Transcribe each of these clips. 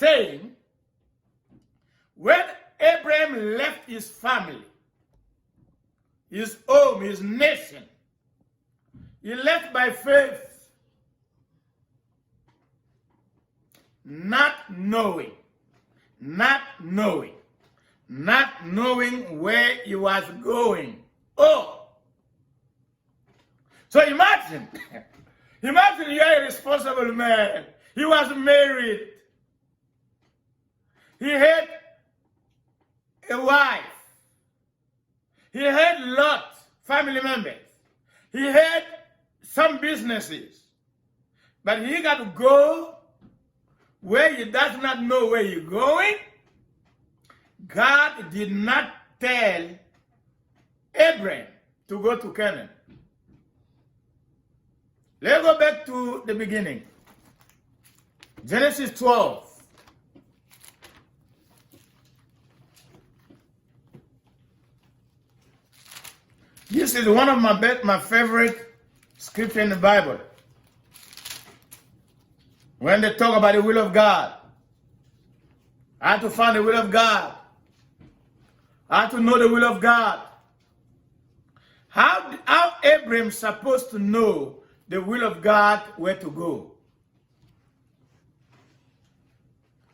saying, when Abraham left his family, his home, his nation, he left by faith, not knowing where he was going. Oh, so imagine you are a responsible man. He was married. He had a wife. He had lots, family members. He had some businesses. But he got to go where he does not know where he's going. God did not tell Abraham to go to Canaan. Let's go back to the beginning. Genesis 12. This is one of my favorite scripture in the Bible. When they talk about the will of God, how to find the will of God, how to know the will of God. How Abraham supposed to know the will of God where to go?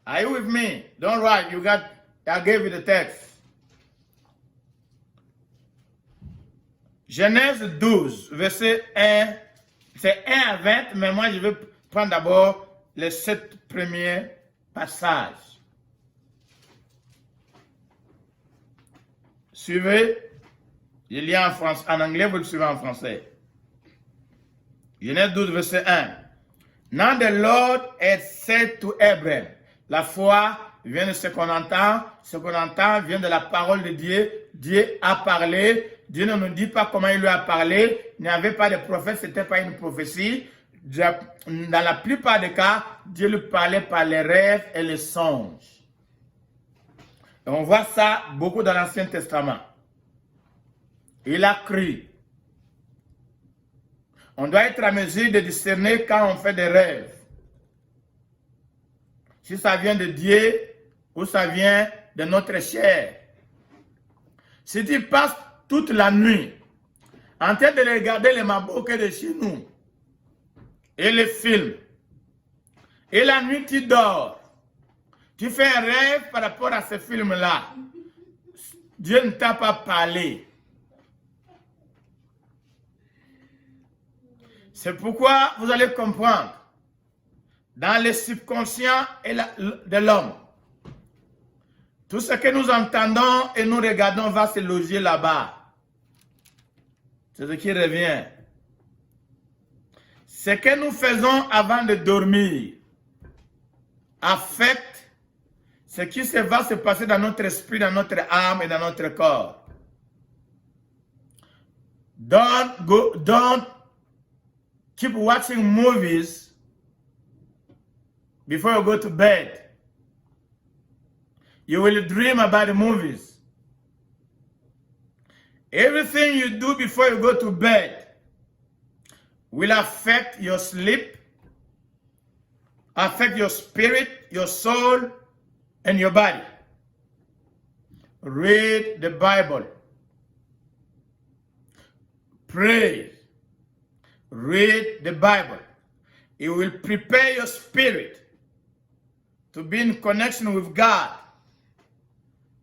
Are you with me? Don't write. I gave you the text. Genèse 12, verset 1. C'est 1 à 20, mais moi je vais prendre d'abord les 7 premiers passages. Suivez. Je lis en anglais, vous le suivez en français. Genèse 12, verset 1. Now the Lord had said to Abraham, la foi vient de ce qu'on entend vient de la parole de Dieu. Dieu a parlé. Dieu ne nous dit pas comment il lui a parlé. Il n'y avait pas de prophète, ce n'était pas une prophétie. Dans la plupart des cas, Dieu lui parlait par les rêves et les songes. Et on voit ça beaucoup dans l'Ancien Testament. Il a cru. On doit être à mesure de discerner quand on fait des rêves. Si ça vient de Dieu ou ça vient de notre chair. Si tu passes toute la nuit en train de regarder les maboke de chez nous et les films, et la nuit tu dors, tu fais un rêve par rapport à ce film-là, Dieu ne t'a pas parlé. C'est pourquoi vous allez comprendre, dans le subconscient de l'homme, tout ce que nous entendons et nous regardons va se loger là-bas. C'est ce qui revient. Ce que nous faisons avant de dormir affecte ce qui va se passer dans notre esprit, dans notre âme et dans notre corps. Don't keep watching movies before you go to bed. You will dream about the movies. Everything you do before you go to bed will affect your sleep, affect your spirit, your soul, and your body. Read the Bible. Pray. Read the Bible. It will prepare your spirit to be in connection with God.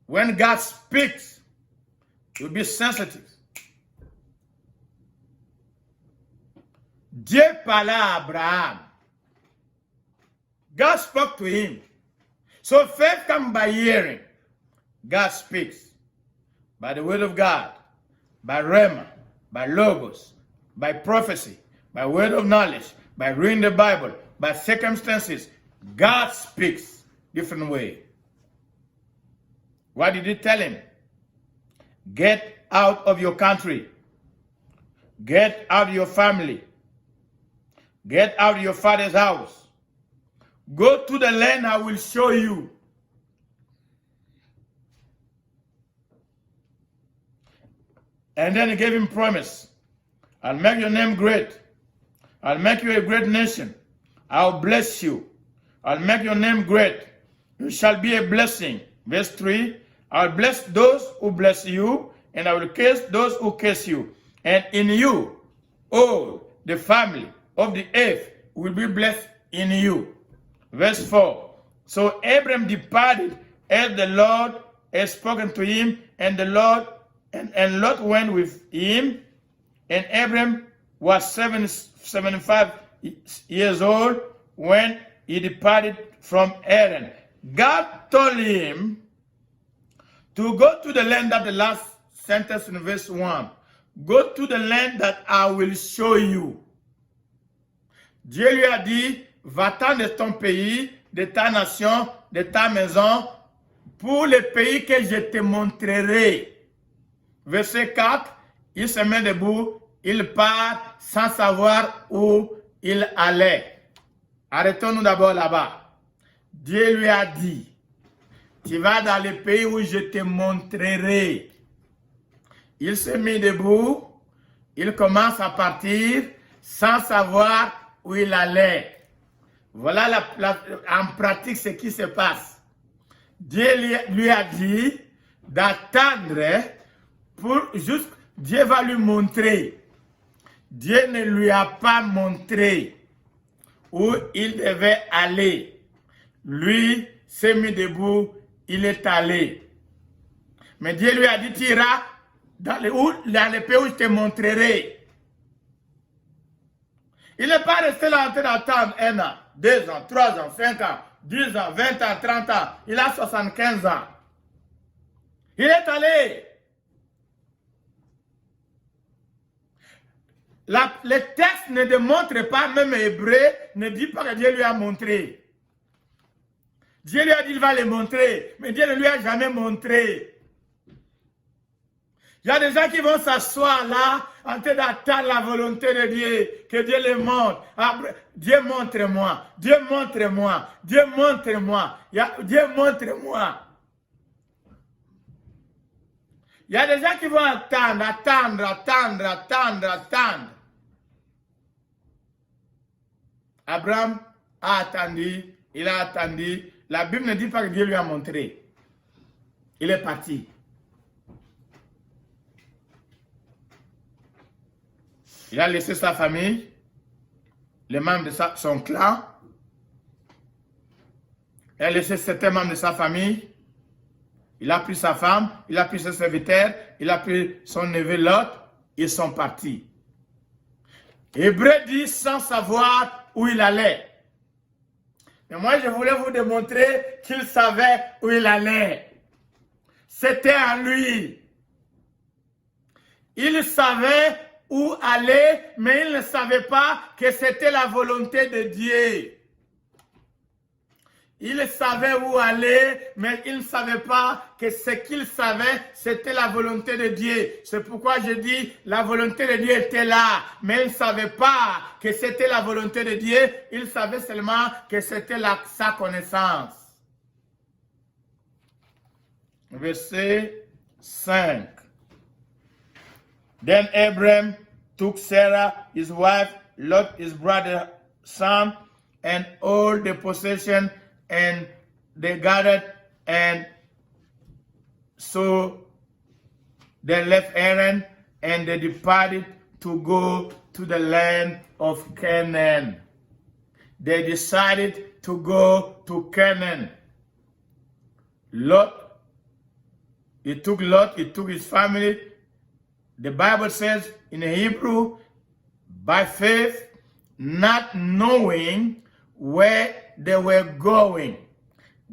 When God speaks, you'll be sensitive. Dieu parla à Abraham. God spoke to him. So faith comes by hearing. God speaks by the word of God, by rhema, by logos, by prophecy, by word of knowledge, by reading the Bible, by circumstances. God speaks different way. What did he tell him? Get out of your country. Get out of your family. Get out of your father's house. Go to the land I will show you. And then he gave him promise. I'll make your name great. I'll make you a great nation. I'll bless you. I'll make your name great. you shall be a blessing. Verse 3, I will bless those who bless you, and I will curse those who curse you. And in you, all the family of the earth will be blessed in you. Verse 4, so Abram departed as the Lord had spoken to him, and the Lord and Lot went with him, and Abram was 75 years old when he departed from Haran. God told him to go to the land of the last sentence in verse 1. Go to the land that I will show you. Dieu lui a dit, va-t'en de ton pays, de ta nation, de ta maison, pour le pays que je te montrerai. Verset 4, il se met debout, il part sans savoir où il allait. Arrêtons-nous d'abord là-bas. Dieu lui a dit, tu vas dans le pays où je te montrerai. Il se met debout, il commence à partir sans savoir où il allait. Voilà en pratique ce qui se passe. Dieu lui a dit d'attendre Dieu va lui montrer. Dieu ne lui a pas montré où il devait aller. Lui s'est mis debout, il est allé. Mais Dieu lui a dit, tu iras dans le pays où je te montrerai. Il n'est pas resté là en train d'attendre 1 an, 2 ans, 3 ans, 5 ans, 10 ans, 20 ans, 30 ans. Il a 75 ans. Il est allé. Le texte ne démontre pas, même hébreu, ne dit pas que Dieu lui a montré. Dieu lui a dit qu'il va le montrer, mais Dieu ne lui a jamais montré. Il y a des gens qui vont s'asseoir là, en train d'attendre la volonté de Dieu, que Dieu les montre. Dieu montre-moi, Dieu montre-moi, Dieu montre-moi, Dieu montre-moi. Il y a des gens qui vont attendre. Abraham a attendu, il a attendu. La Bible ne dit pas que Dieu lui a montré. Il est parti. Il a laissé sa famille, les membres de son clan. Il a laissé certains membres de sa famille. Il a pris sa femme, il a pris ses serviteurs, il a pris son neveu Lot. Ils sont partis. Hébreu dit sans savoir où il allait. Mais moi, je voulais vous démontrer qu'il savait où il allait. C'était en lui. Il savait où aller, mais il ne savait pas que c'était la volonté de Dieu. Il savait où aller, mais il ne savait pas que ce qu'il savait, c'était la volonté de Dieu. C'est pourquoi je dis, la volonté de Dieu était là, mais il ne savait pas que c'était la volonté de Dieu. Il savait seulement que c'était sa connaissance. Verset 5. Then Abram took Sarah, his wife, Lot, his brother, son, and all the possession, and they gathered, and so they left Haran, and they departed to go to the land of Canaan. They decided to go to Canaan. Lot, he took his family. The Bible says in Hebrew, by faith, not knowing where they were going.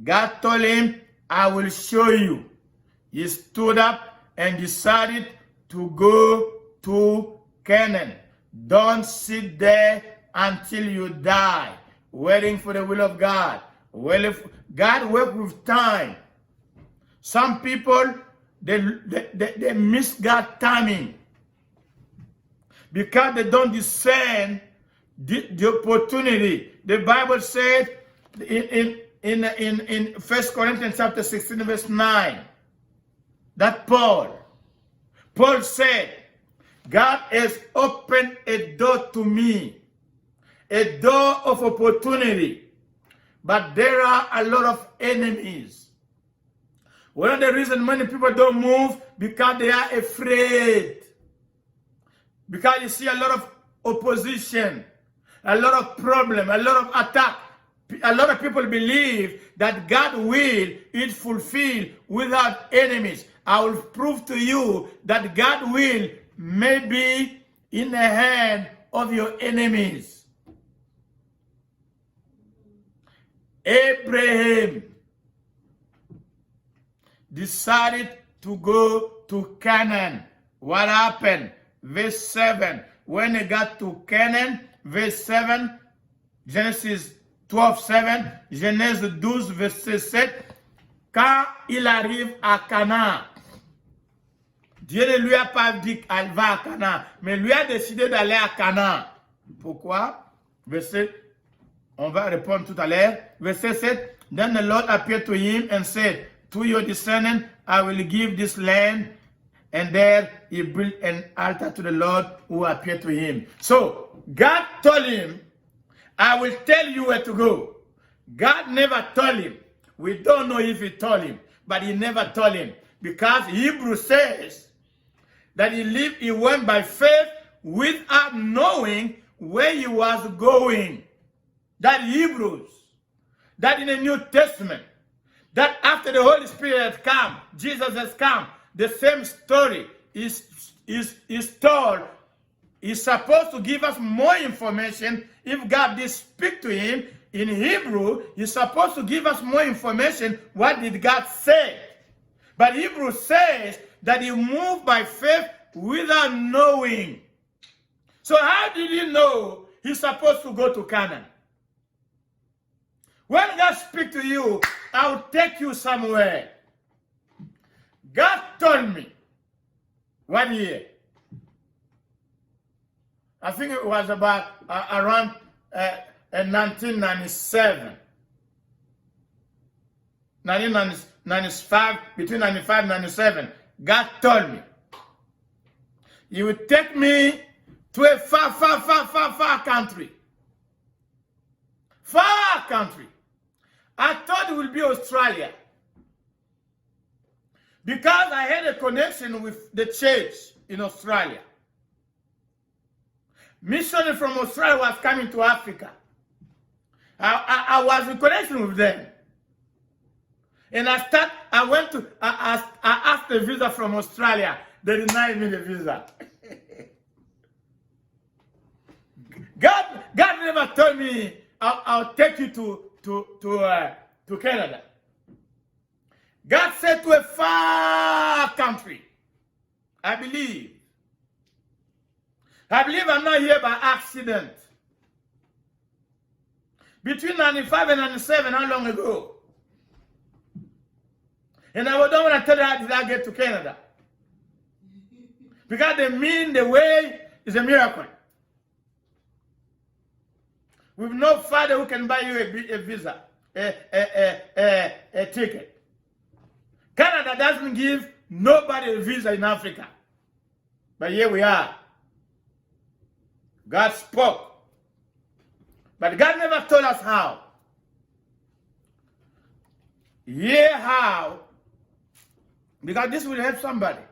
God told him, I will show you. He stood up and decided to go to Canaan. Don't sit there until you die, waiting for the will of God. Well, if God works with time. Some people, they miss God's timing because they don't discern the opportunity. The Bible said in 1 Corinthians chapter 16 verse 9 that Paul said, God has opened a door to me, a door of opportunity. but there are a lot of enemies. One of the reasons many people don't move because they are afraid. Because you see a lot of opposition, a lot of problem, a lot of attack. A lot of people believe that God's will is fulfilled without enemies. I will prove to you that God's will may be in the hand of your enemies. Abraham decided to go to Canaan. What happened? Verse 7. When he got to Canaan, verse 7, Genesis 12, 7, Genèse 12, verset 7, quand il arrive à Canaan, Dieu ne lui a pas dit qu'elle va à Canaan, mais lui a décidé d'aller à Canaan. Pourquoi? Verset, on va répondre tout à l'heure. Verset 7, then the Lord appeared to him and said, to your descendants I will give this land. And there he built an altar to the Lord who appeared to him. So God told him, I will tell you where to go. God never told him. We don't know if he told him, but he never told him. Because Hebrew says that he went by faith without knowing where he was going. That Hebrews, that in the New Testament, that after the Holy Spirit has come, Jesus has come, the same story is told. He's supposed to give us more information. If God did speak to him in Hebrew, he's supposed to give us more information. What did God say? But Hebrew says that he moved by faith without knowing. So how did he know he's supposed to go to Canaan? When God speaks to you, I will take you somewhere. God told me 1 year. I think it was about around 1997. 1995, between 95 and 97. God told me, He would take me to a far country. Far country. I thought it would be Australia. Because I had a connection with the church in Australia. Missionaries from Australia was coming to Africa. I was in connection with them. And I asked the visa from Australia. They denied me the visa. God never told me I'll take you to Canada. God said to a far country. I believe I'm not here by accident. Between 95 and 97, how long ago? And I don't want to tell you how did I get to Canada. Because the way is a miracle. With no father who can buy you a visa, a ticket. Canada doesn't give nobody a visa in Africa. But here we are. God spoke. But God never told us how. Yeah, how? Because this will help somebody.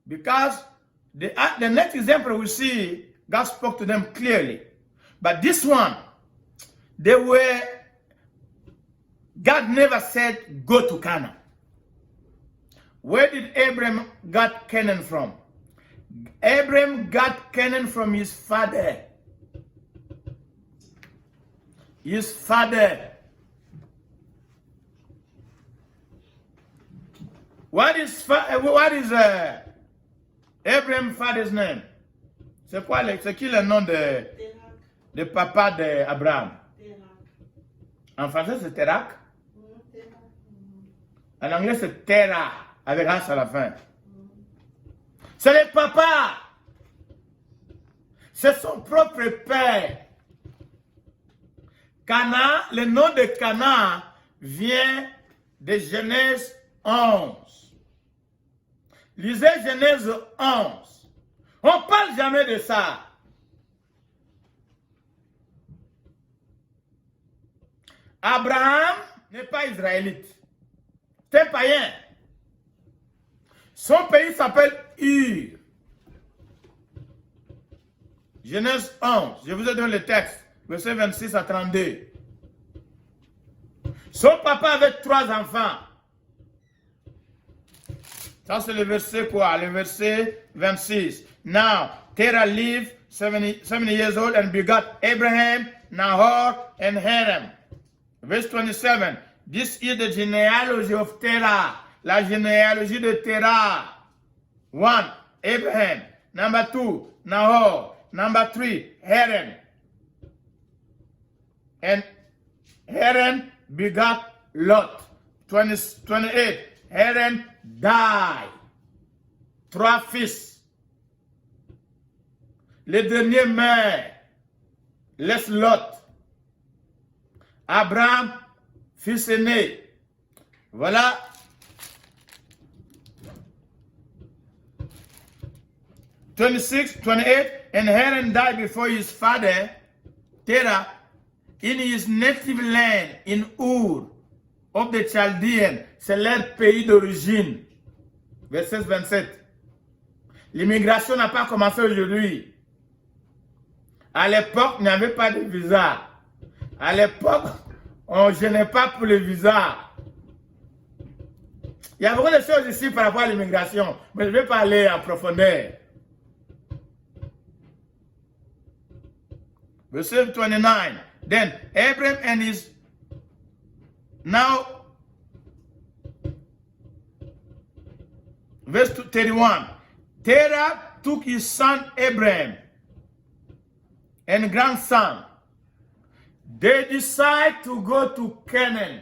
Because the next example we see, God spoke to them clearly. But this one, God never said, go to Canaan. Where did Abraham got Canaan from? Abraham got Canaan from his father. His father. What is Abraham's father's name? C'est qui le nom de papa d'Abraham? En français, c'est Terak. En anglais, c'est Terah, avec H à la fin. C'est le papa. C'est son propre père. Canaan, le nom de Canaan vient de Genèse 11. Lisez Genèse 11. On ne parle jamais de ça. Abraham n'est pas israélite. C'est un païen. Son pays s'appelle Ur. Genèse 11, je vous ai donné le texte, verset 26 à 32. Son papa avait 3 enfants. Ça, c'est le verset quoi? Le verset 26. Now, Terah lived 70 years old and begot Abraham, Nahor, and Haran. Verse 27. This is the genealogy of Terah. La généalogie de Terah. 1. Abraham. Number 2. Nahor. Number 3. Haran. And Haran begot Lot. 28. Haran died. 3 fils. Le dernier meurt. Laisse Lot. Abraham, fils aîné. Voilà. « 26, 28, and Haran died before his father, Terah, in his native land, in Ur, of the Chaldeans. » C'est leur pays d'origine. Verset 27. L'immigration n'a pas commencé aujourd'hui. À l'époque, il n'y avait pas de visa. À l'époque, on ne gênait pas pour le visa. Il y a beaucoup de choses ici par rapport à l'immigration, mais je ne vais pas aller en profondeur. Verse 29. Then Abraham and his now verse 31. Terah took his son Abraham and grandson. They decide to go to Canaan.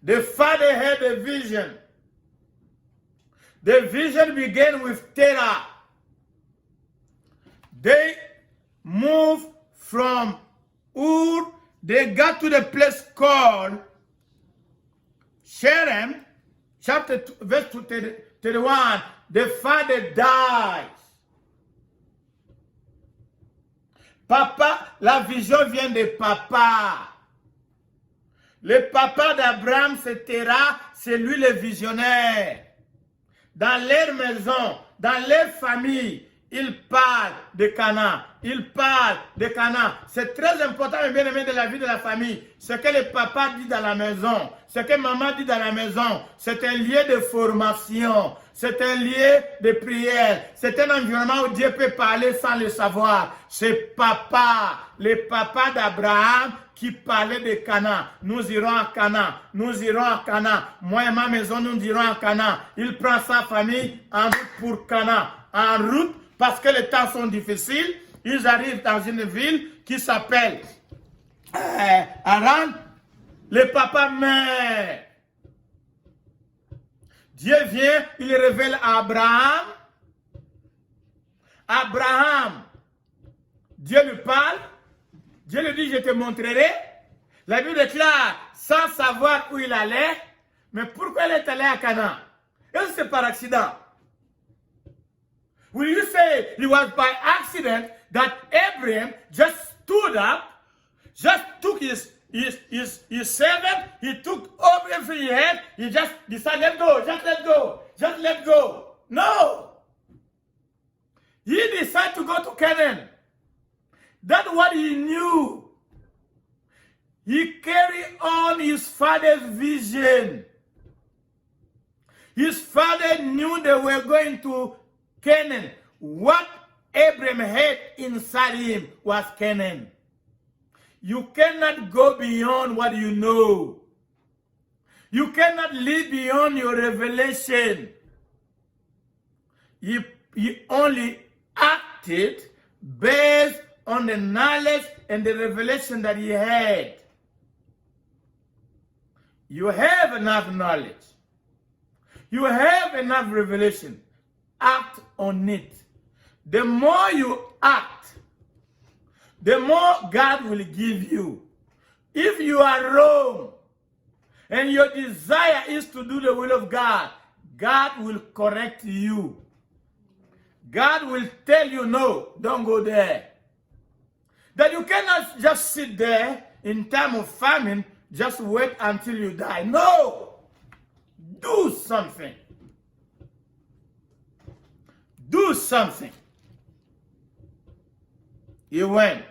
The father had a vision. The vision began with Terah. They moved from Ur. They got to the place called Sherem, chapter 2, verse 31. The father dies. Papa, la vision vient de papa. Le papa d'Abraham, c'est Terah, c'est lui le visionnaire. Dans leur maison, dans leur famille, il parle de Canaan. Il parle de Canaan. C'est très important, bien aimé, de la vie de la famille. Ce que le papa dit dans la maison, ce que maman dit dans la maison, c'est un lieu de formation. C'est un lieu de prière. C'est un environnement où Dieu peut parler sans le savoir. C'est papa, le papa d'Abraham qui parlait de Canaan. Nous irons à Canaan. Nous irons à Canaan. Moi et ma maison, nous irons à Canaan. Il prend sa famille en route pour Canaan. En route, parce que les temps sont difficiles, ils arrivent dans une ville qui s'appelle Haran. Le papa meurt. Dieu vient, il révèle à Abraham. Abraham, Dieu lui parle. Dieu lui dit, je te montrerai. La Bible déclare, sans savoir où il allait, mais pourquoi il est allé à Canaan? Est-ce que c'est par accident? Will you say it was by accident that Abraham just stood up, just took his servant, he took everything he had, he just decided, let go, just let go, just let go. No. He decided to go to Canaan. That's what he knew. He carried on his father's vision. His father knew they were going to Canaan. What Abraham had inside him was Canaan. You cannot go beyond what you know. You cannot live beyond your revelation. He only acted based on the knowledge and the revelation that he had. You have enough knowledge. You have enough revelation. Act on it. The more you act, the more God will give you. If you are wrong and your desire is to do the will of God, God will correct you. God will tell you, no, don't go there. That you cannot just sit there in time of famine, just wait until you die. No! Do something. Do something. He went.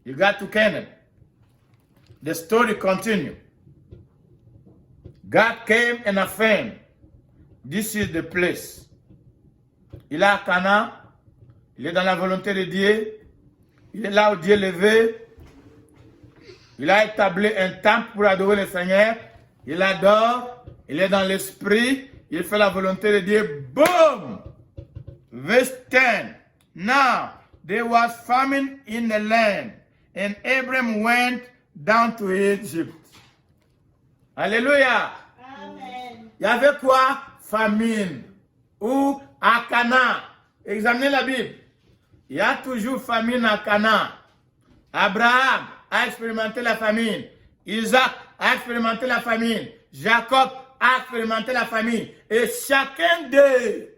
He got to Canaan. The story continues. God came and affirmed, this is the place. Il est à Canaan, il est dans la volonté de Dieu, il est là où Dieu le veut. Il a établi un temple pour adorer le Seigneur. Il adore, il est dans l'esprit, il fait la volonté de Dieu. Boom! Verse 10. Now, there was famine in the land, and Abram went down to Egypt. Alléluia. Amen. Il y avait quoi? Famine. Ou à Canaan. Examinez la Bible. Il y a toujours famine à Canaan. Abraham a expérimenté la famine. Isaac a expérimenté la famine. Jacob a expérimenté la famine. Et chacun d'eux,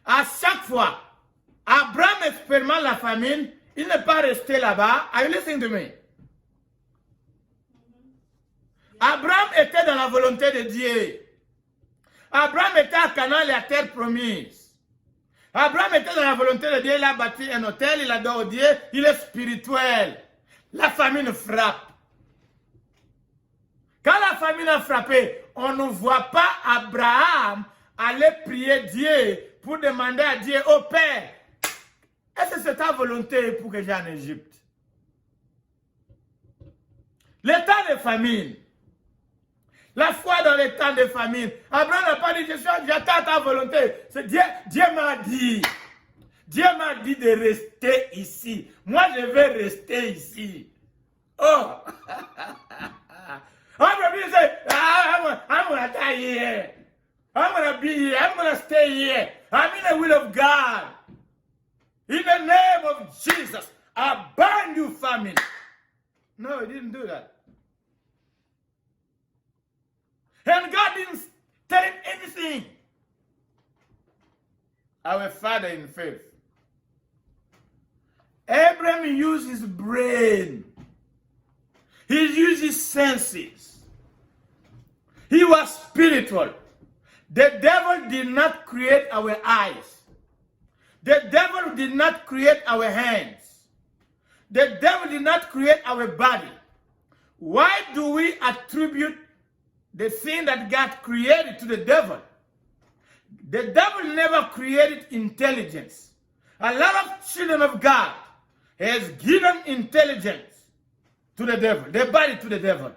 à chaque fois, Abraham expérimente la famine, il n'est pas resté là-bas. Are you listening to me? Abraham était dans la volonté de Dieu. Abraham était à Canaan, la terre promise. Abraham était dans la volonté de Dieu, il a bâti un hôtel, il adore Dieu, il est spirituel. La famine frappe. Quand la famine a frappé, on ne voit pas Abraham aller prier Dieu pour demander à Dieu, oh Père, est-ce que c'est ta volonté pour que j'aille en Égypte? Le temps de famine. La foi dans les temps de famine. Abraham n'a pas dit, j'attends ta volonté. Dieu m'a dit. Dieu m'a dit de rester ici. Moi, je vais rester ici. Oh! Abraham dit, I'm going to die here. I'm going to be here. I'm going to stay here. I'm in the will of God. In the name of Jesus, I bind you, famine. No, he didn't do that. And God didn't tell him anything. Our father in faith. Abraham used his brain. He used his senses. He was spiritual. The devil did not create our eyes. The devil did not create our hands. The devil did not create our body. Why do we attribute the thing that God created to the devil? The devil never created intelligence. A lot of children of God has given intelligence to the devil, the body to the devil.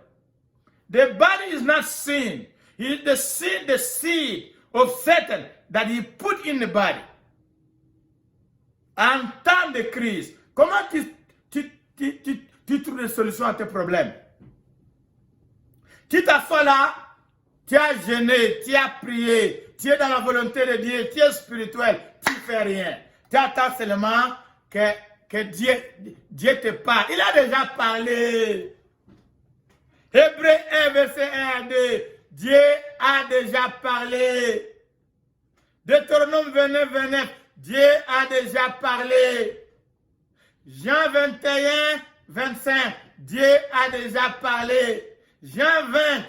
The body is not sin. It is the seed of Satan that he put in the body. En temps de crise, comment tu trouves des solutions à tes problèmes? Tu t'assois là, tu as jeûné, tu as prié, tu es dans la volonté de Dieu, tu es spirituel, tu ne fais rien. Tu attends seulement que Dieu te parle. Il a déjà parlé. Hébreux 1, verset 1 à 2. Dieu a déjà parlé. Deutéronome 29, 29. Dieu a déjà parlé. Jean 21, 25. Dieu a déjà parlé. Jean 20,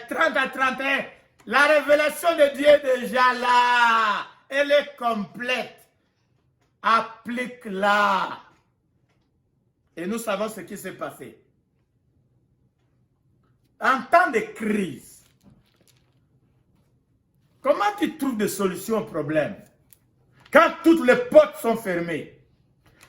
30 à 31. La révélation de Dieu est déjà là. Elle est complète. Applique-la. Et nous savons ce qui s'est passé. En temps de crise, comment tu trouves des solutions aux problèmes? Quand toutes les portes sont fermées,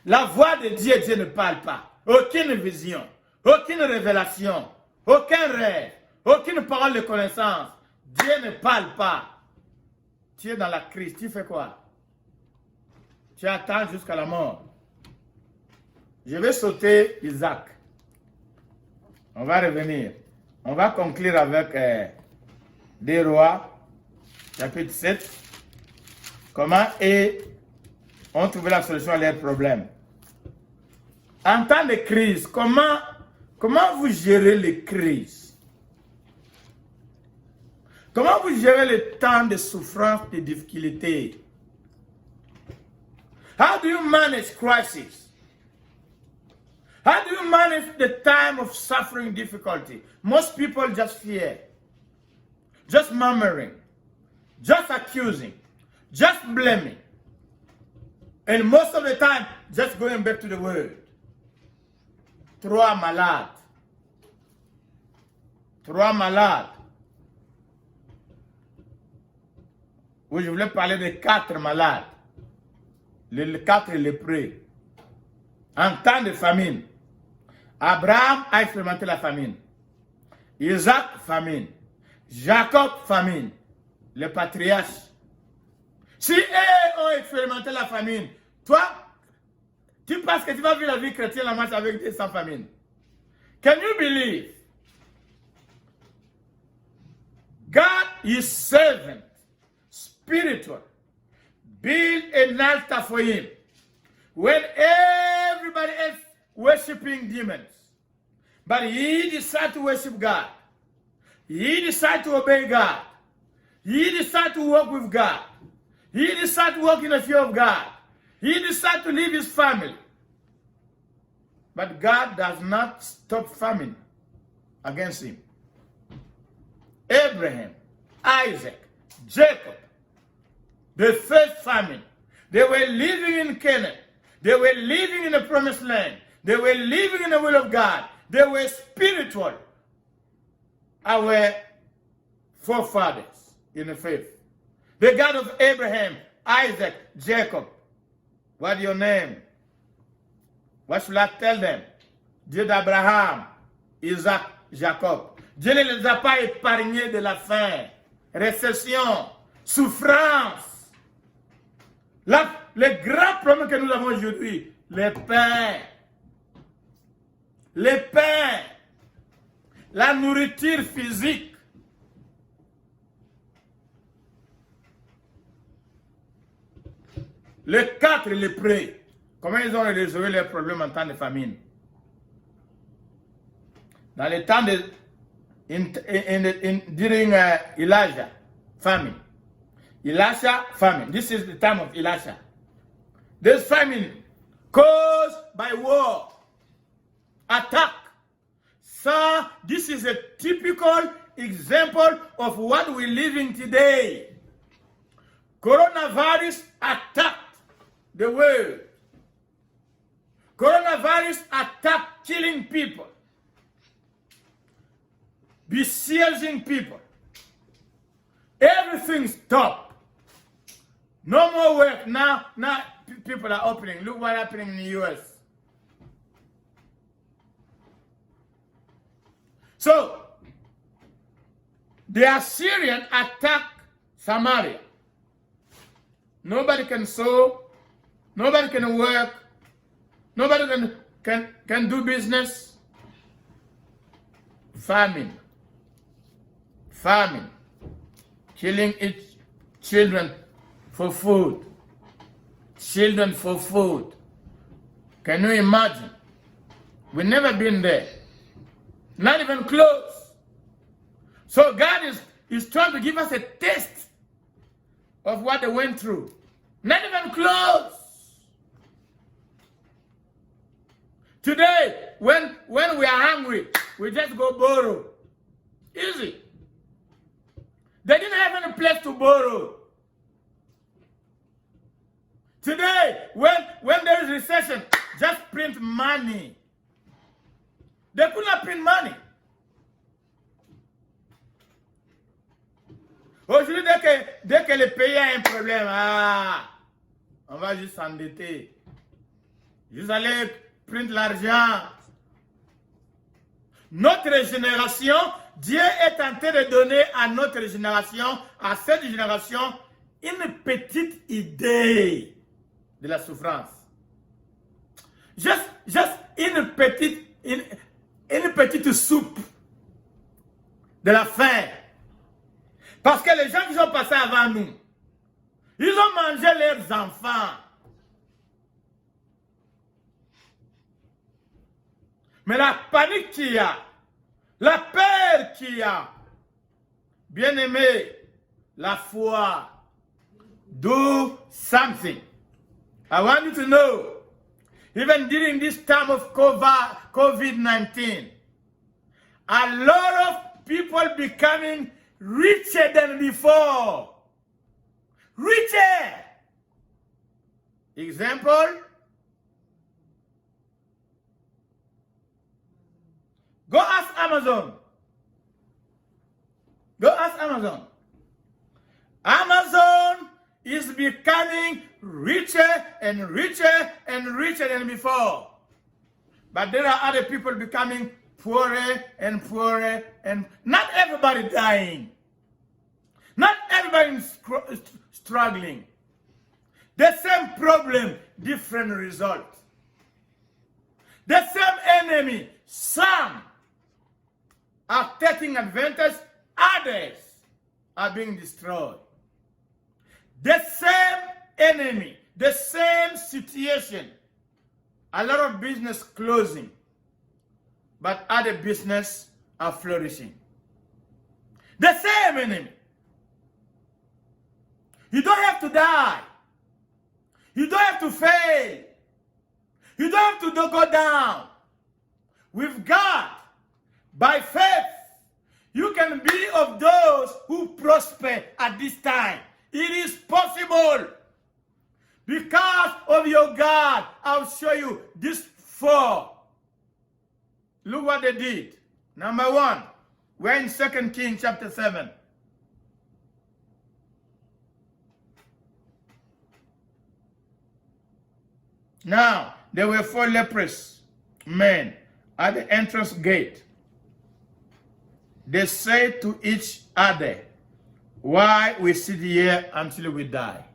la voix de Dieu, Dieu ne parle pas. Aucune vision, aucune révélation, aucun rêve, aucune parole de connaissance. Dieu ne parle pas. Tu es dans la crise, tu fais quoi? Tu attends jusqu'à la mort. Je vais sauter Isaac. On va revenir. On va conclure avec des rois, chapitre 7. Comment ont trouvé la solution à leurs problèmes. En temps de crise, comment vous gérez les crises? Comment vous gérez le temps de souffrance, de difficulté? How do you manage crisis? How do you manage the time of suffering difficulty? Most people just fear, just murmuring, just accusing, just blaming. And most of the time, just going back to the word. Trois malades. Trois malades. Oui, je voulais parler de 4 malades. Les 4 lépreux. En temps de famine. Abraham a expérimenté la famine. Isaac, famine. Jacob, famine. Les patriarches. Si eux ont expérimenté la famine, toi, tu penses que tu vas vivre la vie chrétienne la marche avec des sans famine? Can you believe? God is servant, spiritual, build an altar for him. When everybody else worshiping demons, but he decided to worship God. He decided to obey God. He decided to walk with God. He decided to walk in the fear of God. He decided to leave his family. But God does not stop famine against him. Abraham, Isaac, Jacob, the first famine, they were living in Canaan. They were living in the promised land. They were living in the will of God. They were spiritual. Our forefathers in the faith. The God of Abraham, Isaac, Jacob. What's your name? What should I tell them? Dieu d'Abraham, Isaac, Jacob. Dieu ne les a pas épargnés de la faim, récession, souffrance. Le grand problème que nous avons aujourd'hui, les pains. Les pains. La nourriture physique. Les 4 lépreux, comment ils ont résolu leurs problèmes en temps de famine? Dans le temps de during Elijah, famine. Elisha, famine. This is the time of Elisha. This famine caused by war, attack. So this is a typical example of what we're living today. Coronavirus attacked the world. Coronavirus attacked killing people, besieging people. Everything stopped. No more work. Now people are opening. Look what's happening in the US. So, the Assyrian attacked Samaria. Nobody can sow. Nobody can work. Nobody can do business. Famine. Famine. Killing its children for food. Children for food. Can you imagine? We've never been there. Not even close. So God is trying to give us a taste of what they went through. Not even close. Today, when we are hungry, we just go borrow. Easy. They didn't have any place to borrow. Today, when there is recession, just print money. They could not print money. Aujourd'hui, dès que le pays a un problème, on va juste s'endetter. Juste aller prendre l'argent. Notre génération, Dieu est en train de donner à notre génération, à cette génération, une petite idée de la souffrance. Juste une petite soupe de la faim. Parce que les gens qui sont passés avant nous, ils ont mangé leurs enfants. Mais la panique qu'il y a, la peur qu'il y a, bien aimé, la foi, do something. I want you to know, even during this time of COVID-19, a lot of people becoming richer than before. Richer. Example, go ask Amazon. Go ask Amazon. Amazon is becoming richer and richer and richer than before. But there are other people becoming poorer and poorer, and not everybody dying. Not everybody struggling. The same problem, different result. The same enemy, some are taking advantage, others are being destroyed. The same enemy, the same situation. A lot of business closing, but other business are flourishing. The same enemy. You don't have to die. You don't have to fail. You don't have to go down. With God, by faith, you can be of those who prosper at this time. It is possible. Because of your God, I'll show you this 4. Look what they did. Number 1, we're in 2 Kings chapter 7. Now, there were 4 leprous men at the entrance gate. They said to each other, why we sit here until we die?